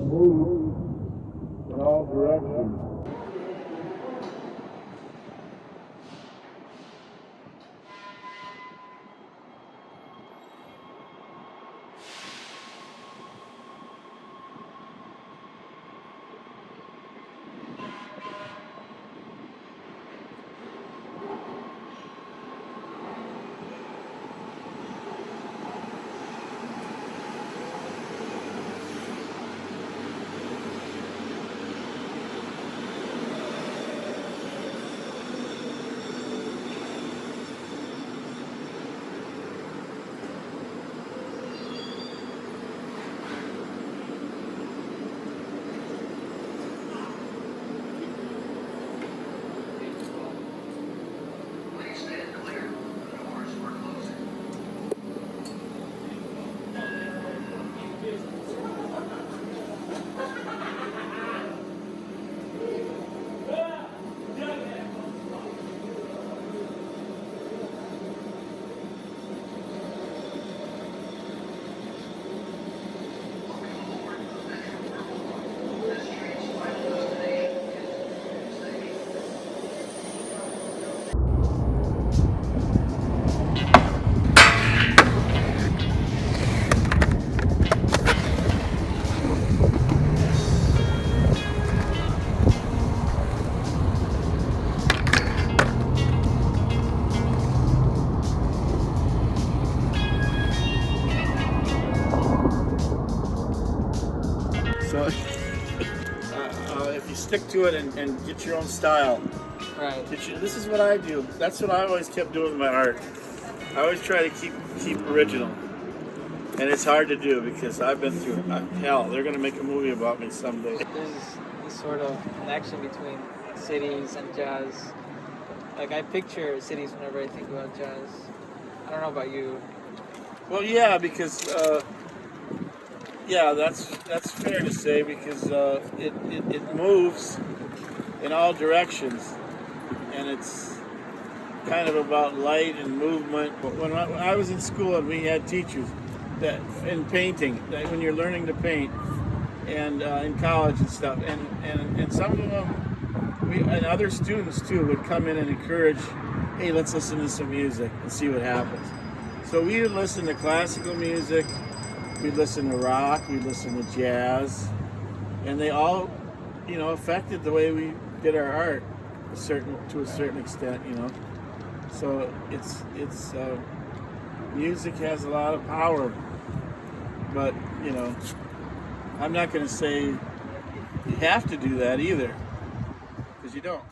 move in all directions. So if you stick to it and get your own style, Right. this is what I do. That's what I always kept doing with my art. I always try to keep original, and it's hard to do because I've been through hell. They're gonna make a movie about me someday. There's this sort of connection between cities and jazz. Like, I picture cities whenever I think about jazz. I don't know about you. Well, yeah, because that's fair to say because it moves in all directions, and it's kind of about light and movement. But when I was in school and we had teachers that in painting, that when you're learning to paint, and in college and stuff, and some of them, and other students too, would come in and encourage, hey, let's listen to some music and see what happens. So we would listen to classical music, we'd listen to rock, we'd listen to jazz, and they all, affected the way we did our art, to a certain extent, So it's music has a lot of power, but I'm not going to say you have to do that either, because you don't.